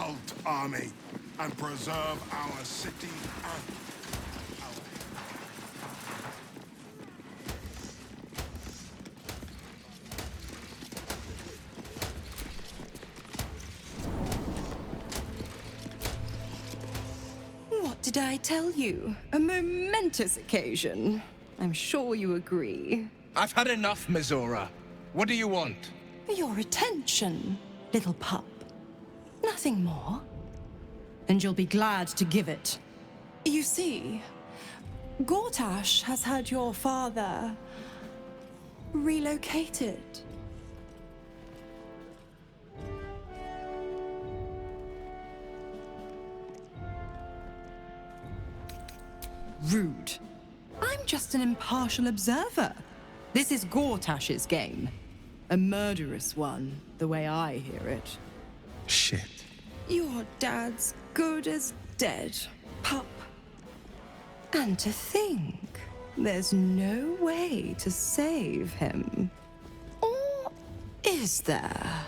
rebuilt army and preserve our city and What did I tell you? A momentous occasion. I'm sure you agree. I've had enough, Mizora. What do you want? Your attention, little pup. Nothing more. And you'll be glad to give it. You see, Gortash has had your father relocated. Rude. I'm just an impartial observer. This is Gortash's game. A murderous one, the way I hear it. Shit. Your dad's good as dead, pup. And to think, there's no way to save him. Or is there?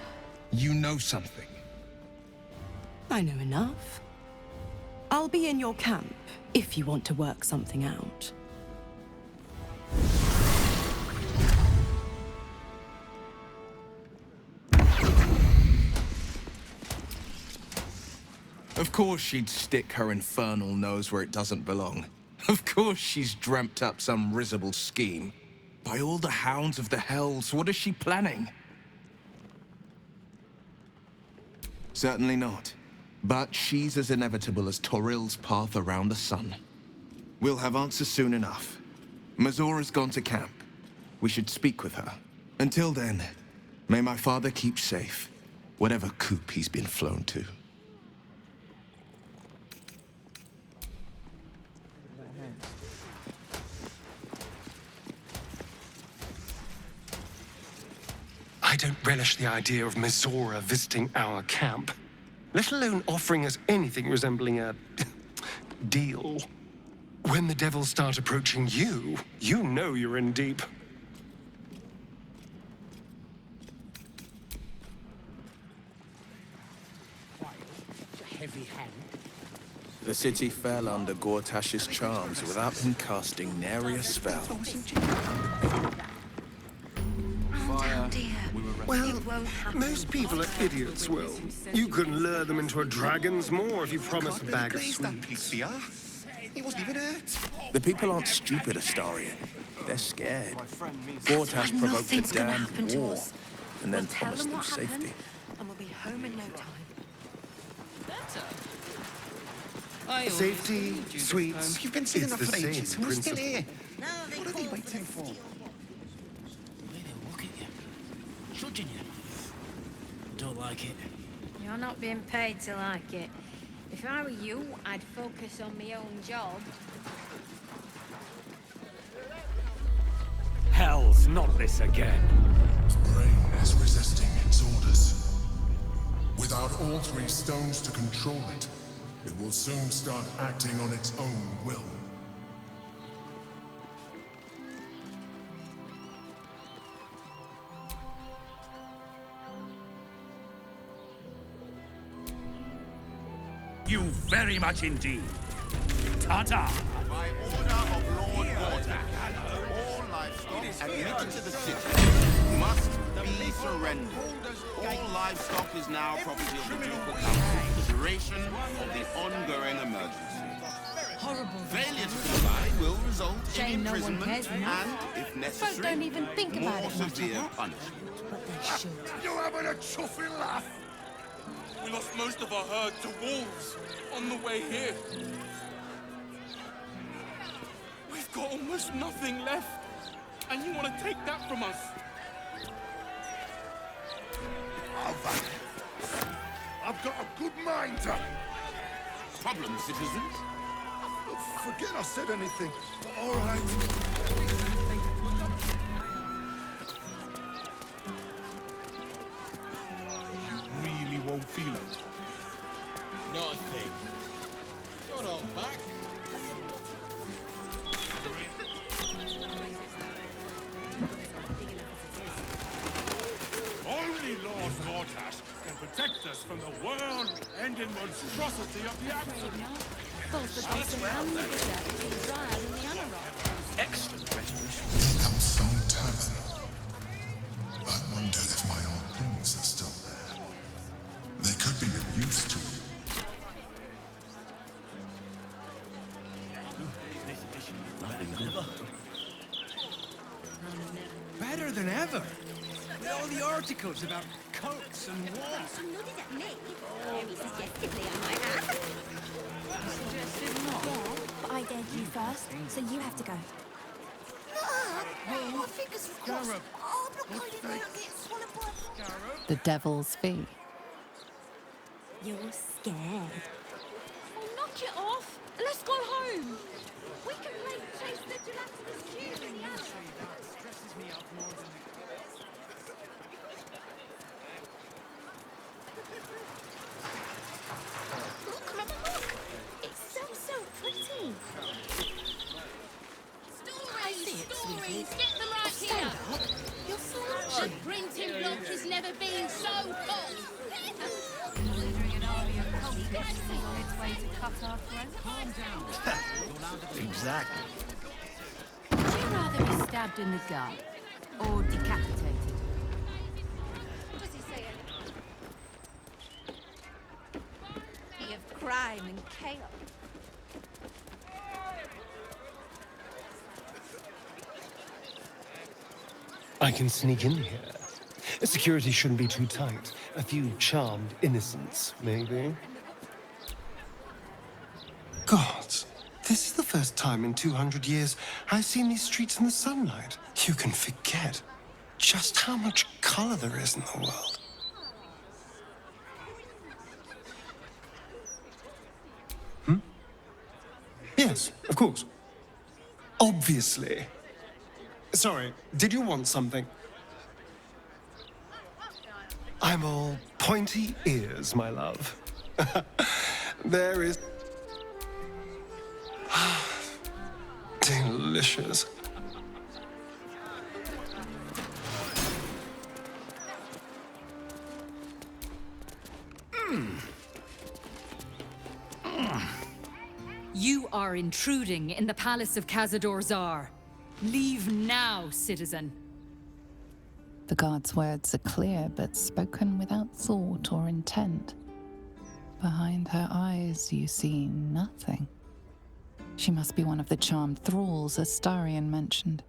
You know something. I know enough. I'll be in your camp if you want to work something out. Of course she'd stick her infernal nose where it doesn't belong. Of course she's dreamt up some risible scheme. By all the hounds of the hells, what is she planning? Certainly not. But she's as inevitable as Toril's path around the sun. We'll have answers soon enough. Mizora's gone to camp. We should speak with her. Until then, may my father keep safe, whatever coop he's been flown to. I don't relish the idea of Mizora visiting our camp, let alone offering us anything resembling a deal. When the devils start approaching you, you know you're in deep. The city fell under Gortash's charms without him casting nary a spell. Well, most people are idiots, Will. You can lure them into a dragon's maw if you promise a bag of sweets. He wasn't even hurt. The people aren't stupid, Astarion. They're scared. Gortash provoked a damned war, and then promised them safety. And we'll be home in no time. Safety, sweets, You've been seeing it's enough the for same ages. We're still principle. here. What are they waiting for? Look at you. Judging you. Don't like it. You're not being paid to like it. If I were you, I'd focus on my own job. Hells, not this again. the brain is resisting its orders. Without all three stones to control it, it will soon start acting on its own will. You very much indeed. Ta-ta! By order of Lord Baldur, all livestock admitted to the city must be surrendered. All livestock is now property of the Ducal Council for the duration of the ongoing emergency. Horrible. Failure to comply will result in Shame no one imprisonment cares and, enough. if Folk necessary, don't even think about more it much, severe huh? punishment. But they should. You having a chuffing laugh? We lost most of our herd to wolves on the way here. We've got almost nothing left, and you want to take that from us? I've got a good mind to... Problem, citizens? Forget I said anything. All right. Really won't feel it. Not a thing. Not all back. Only Lord Gortash can protect us from the world we never-ending monstrosity of the absolute. Both the base and the bitter is drier than the anorak. Excellent resolution. Here comes some tavern. I wonder if my old things are still there. They could be of use to you. Better than ever. With all the articles about cults and wars. She nodded at me. Very suggestively, I might add. Yeah, but I dared you first, so you have to go. Oh, fingers Scarab. Oh, I'm not going to get swallowed by a Scarab. The Devil's Fee. You're scared. Oh, knock it off! Let's go home! We can play chase the gelatinous cube in the alley. That stresses me out more than Look, Mama, look! It's so pretty. Stories! Get them right here! You're The slouching. printing block has never been so hot! Considering an army of cultists is on its way to cut our throats. calm down. Exactly. Would you rather be stabbed in the gut or decapitated? Of crime and chaos. I can sneak in here. Security shouldn't be too tight. A few charmed innocents, maybe. Gods, this is the first time in 200 years I've seen these streets in the sunlight. You can forget just how much color there is in the world. Yes, of course. Obviously. Sorry, did you want something? I'm all pointy ears, my love. There is... Delicious. You are intruding in the palace of Cazador Zar. Leave now, citizen. The guard's words are clear, but spoken without thought or intent. Behind her eyes, you see nothing. She must be one of the charmed thralls Astarion mentioned.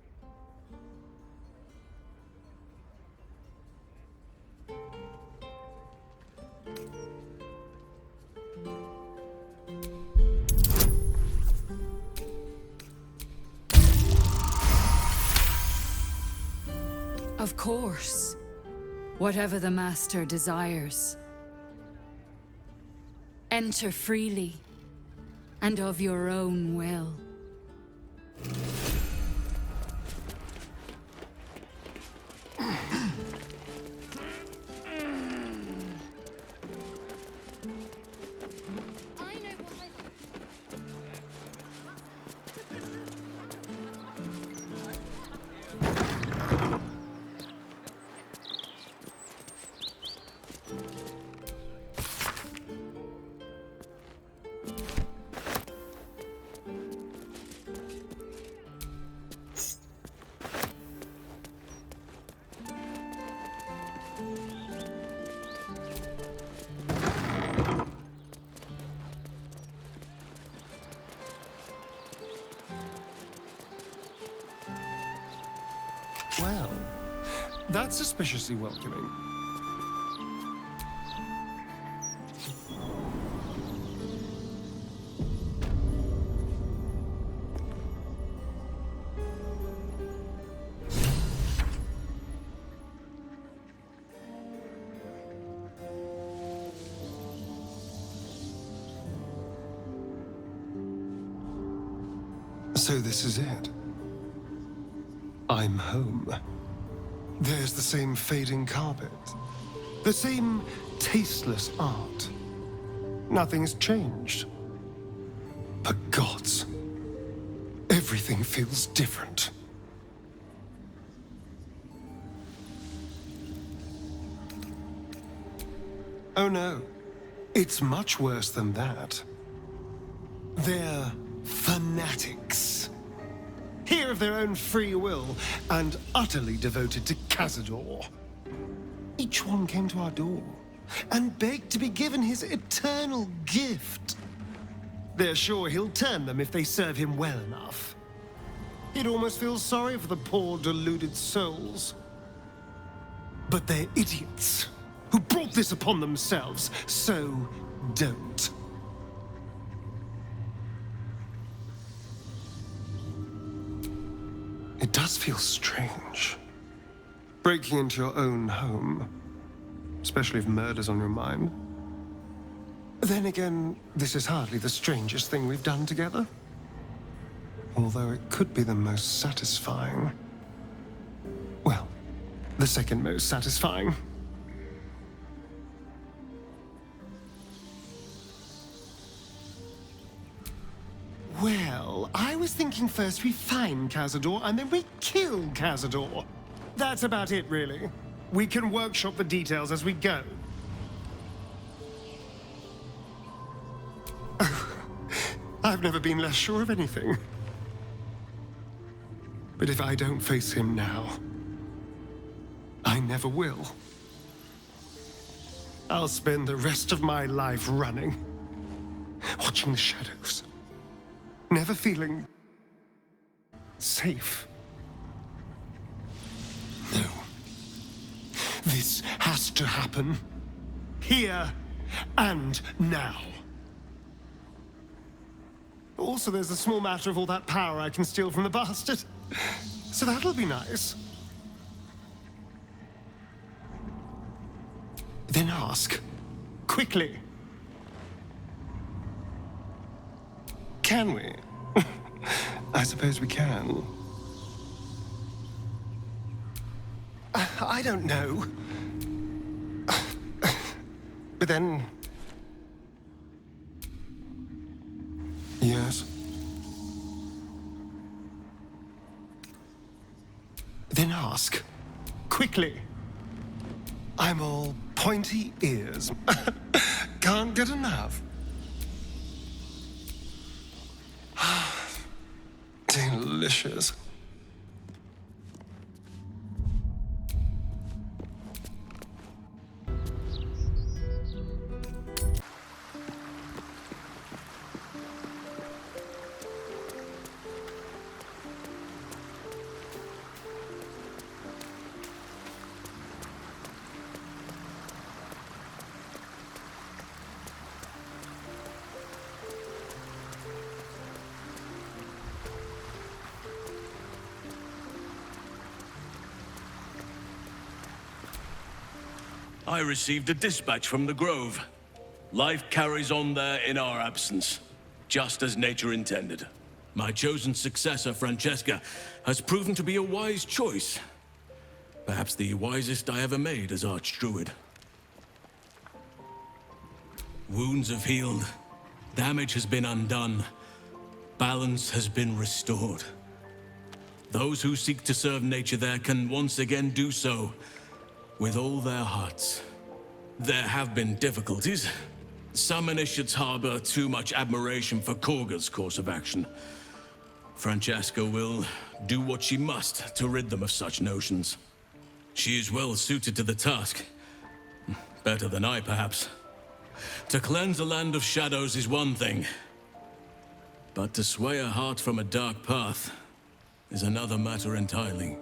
Of course. Whatever the master desires. Enter freely, and of your own will. Well, that's suspiciously welcoming. So this is it. I'm home. There's the same fading carpet. The same tasteless art. Nothing's changed. But gods, everything feels different. Oh no. It's much worse than that. They're fanatics. Here of their own free will and utterly devoted to Cazador. Each one came to our door and begged to be given his eternal gift. They're sure he'll turn them if they serve him well enough. He'd almost feel sorry for the poor, deluded souls. But they're idiots who brought this upon themselves, so don't. It does feel strange. Breaking into your own home, especially if murder's on your mind. Then again, this is hardly the strangest thing we've done together. Although it could be the most satisfying. Well, the second most satisfying. Well, I was thinking first we find Cazador and then we kill Cazador. That's about it, really. We can workshop the details as we go. I've never been less sure of anything. But if I don't face him now, I never will. I'll spend the rest of my life running, watching the shadows, never feeling safe. No. This has to happen. Here and now. Also, there's a small matter of all that power I can steal from the bastard. So that'll be nice. Then ask. Quickly. Can we? I suppose we can. I don't know. But then... Yes. Then ask. Quickly. I'm all pointy ears. Can't get enough. Delicious. I received a dispatch from the Grove. Life carries on there in our absence, just as nature intended. My chosen successor, Francesca, has proven to be a wise choice. Perhaps the wisest I ever made as Archdruid. Wounds have healed. Damage has been undone. Balance has been restored. Those who seek to serve nature there can once again do so with all their hearts. There have been difficulties. Some initiates harbor too much admiration for Korga's course of action. Francesca will do what she must to rid them of such notions. She is well suited to the task. Better than I, perhaps. To cleanse a land of shadows is one thing, but to sway a heart from a dark path is another matter entirely.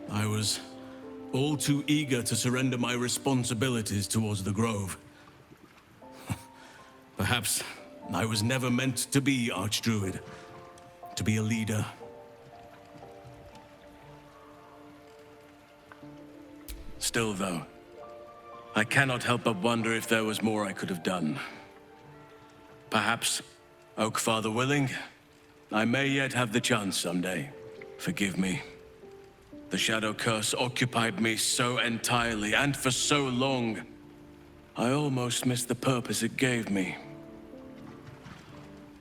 I was all too eager to surrender my responsibilities towards the Grove. Perhaps I was never meant to be Archdruid, to be a leader. Still, though, I cannot help but wonder if there was more I could have done. Perhaps, Oakfather willing, I may yet have the chance someday. Forgive me. The Shadow Curse occupied me so entirely and for so long, I almost missed the purpose it gave me.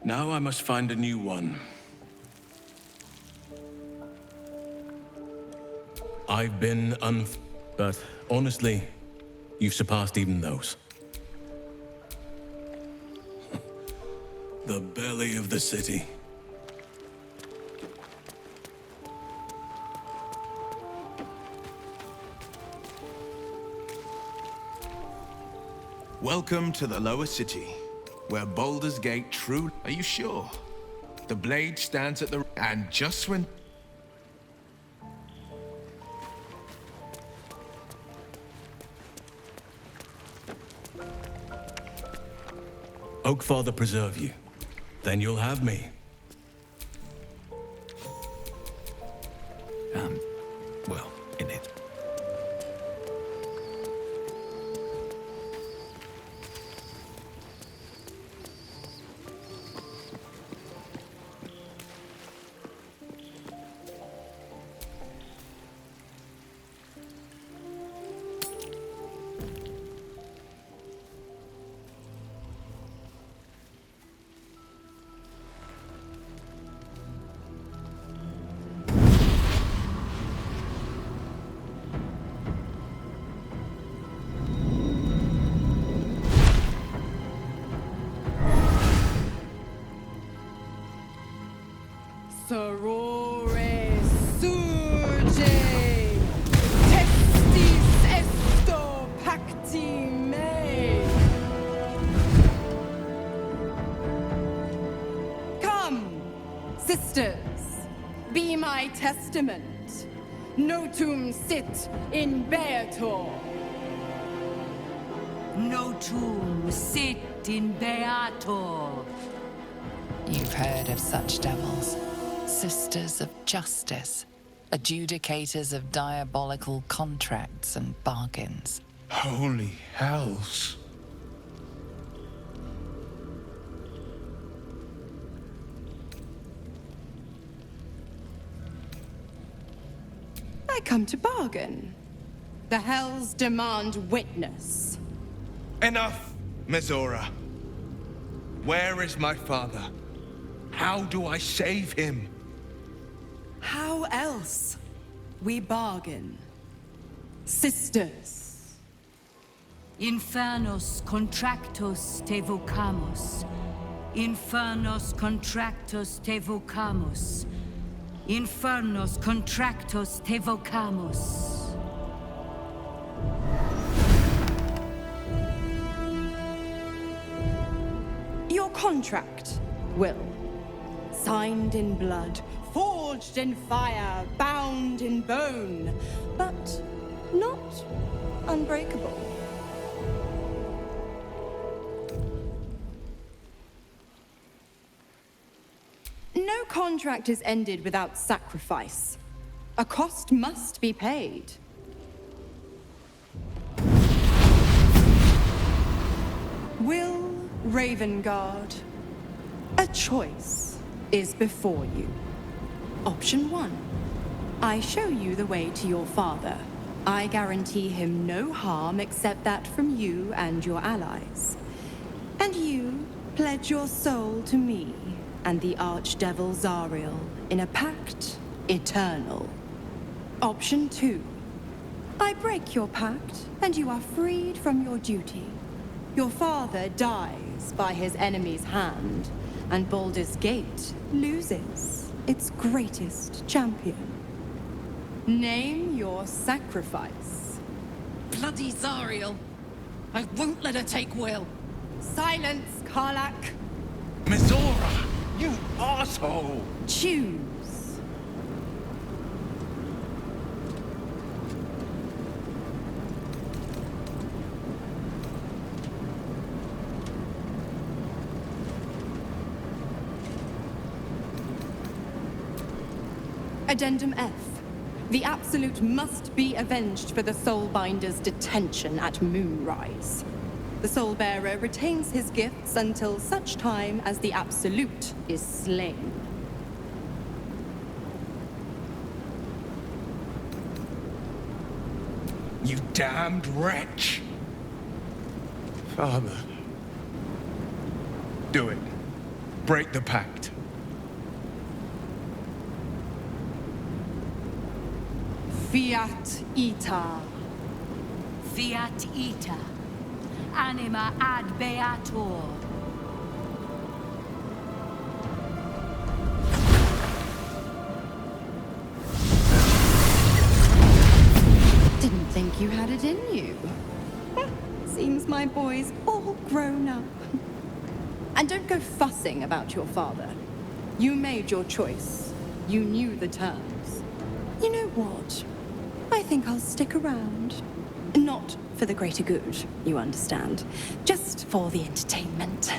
Now I must find a new one. I've been but honestly, you've surpassed even those. The belly of the city. Welcome to the lower city, where Baldur's Gate true. Are you sure? The blade stands at the... And just when... Oakfather preserve you. Then you'll have me. Well, in it. Sorore surge, testis esto pacti me. Come, sisters, be my testament. Notum sit in Beator. Notum sit in Beator. You've heard of such devils. Sisters of justice. Adjudicators of diabolical contracts and bargains. Holy hells. I come to bargain. The hells demand witness. Enough, Mizora. Where is my father? How do I save him? How else? We bargain. Sisters. Infernos contractos te vocamus. Infernos contractos te vocamus. Infernos contractos te vocamus. Your contract, Will. Signed in blood, forged in fire, bound in bone, but not unbreakable. No contract is ended without sacrifice. A cost must be paid. Will Ravengard, a choice is before you. Option 1. I show you the way to your father. I guarantee him no harm except that from you and your allies. And you pledge your soul to me and the Archdevil Zariel in a pact eternal. Option 2. I break your pact and you are freed from your duty. Your father dies by his enemy's hand, and Baldur's Gate loses its greatest champion. Name your sacrifice. Bloody Zariel. I won't let her take Will. Silence, Karlak. Mizora, you asshole! Choose. Addendum F. The Absolute must be avenged for the Soulbinder's detention at Moonrise. The Soulbearer retains his gifts until such time as the Absolute is slain. You damned wretch! Father. Do it. Break the pact. Fiat ita. Fiat ita. Anima ad beator. boy's all grown up. And don't go fussing about your father. You made your choice. You knew the terms. You know what? I think I'll stick around. Not for the greater good, you understand. Just for the entertainment.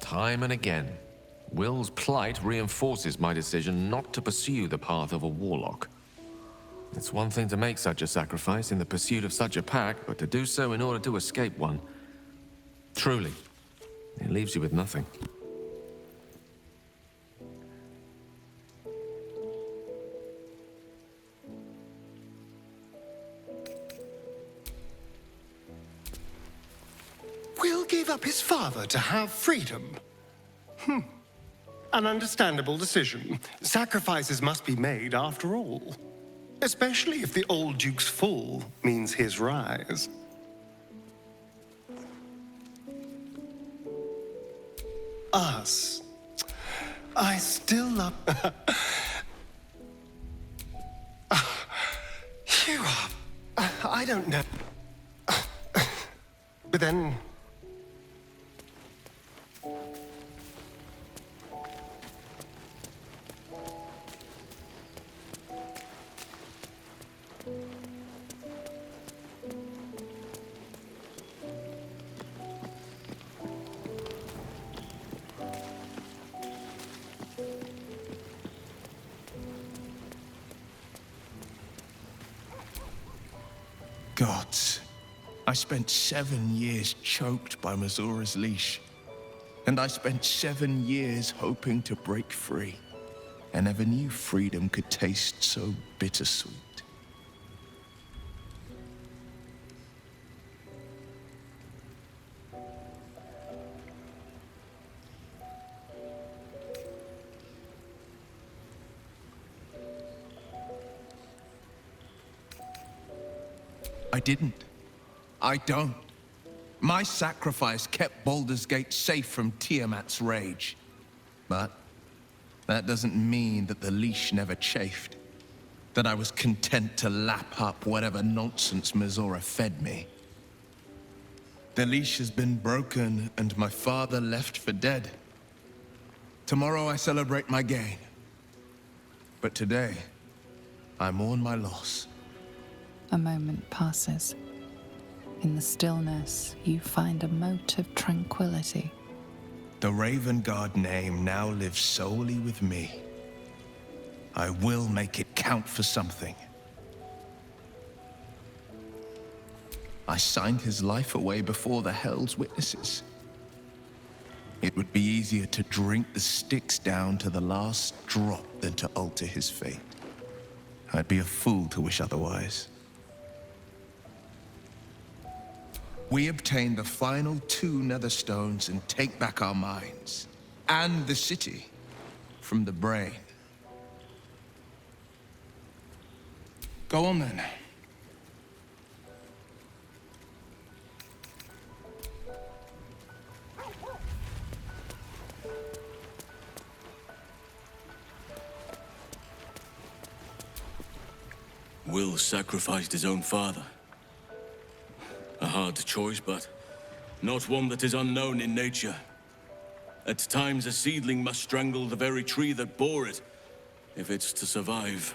Time and again, Will's plight reinforces my decision not to pursue the path of a warlock. It's one thing to make such a sacrifice in the pursuit of such a pack, but to do so in order to escape one. Truly, it leaves you with nothing. Will gave up his father to have freedom. An understandable decision. Sacrifices must be made after all. Especially if the old Duke's fall means his rise. Us. I still love... You are... I don't know. But then... Gods, I spent 7 years choked by Mazora's leash. And I spent 7 years hoping to break free. I never knew freedom could taste so bittersweet. I didn't. I don't. My sacrifice kept Baldur's Gate safe from Tiamat's rage. But that doesn't mean that the leash never chafed. That I was content to lap up whatever nonsense Mizora fed me. The leash has been broken and my father left for dead. Tomorrow I celebrate my gain. But today, I mourn my loss. A moment passes. In the stillness, you find a mote of tranquility. The Raven Guard name now lives solely with me. I will make it count for something. I signed his life away before the Hell's witnesses. It would be easier to drink the sticks down to the last drop than to alter his fate. I'd be a fool to wish otherwise. We obtain the final 2 nether stones and take back our minds, and the city, from the brain. Go on then. Will sacrificed his own father. A hard choice, but not one that is unknown in nature. At times, a seedling must strangle the very tree that bore it, if it's to survive.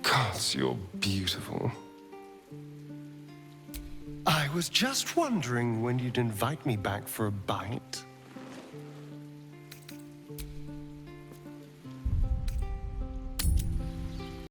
Gods, you're beautiful. was just wondering when you'd invite me back for a bite.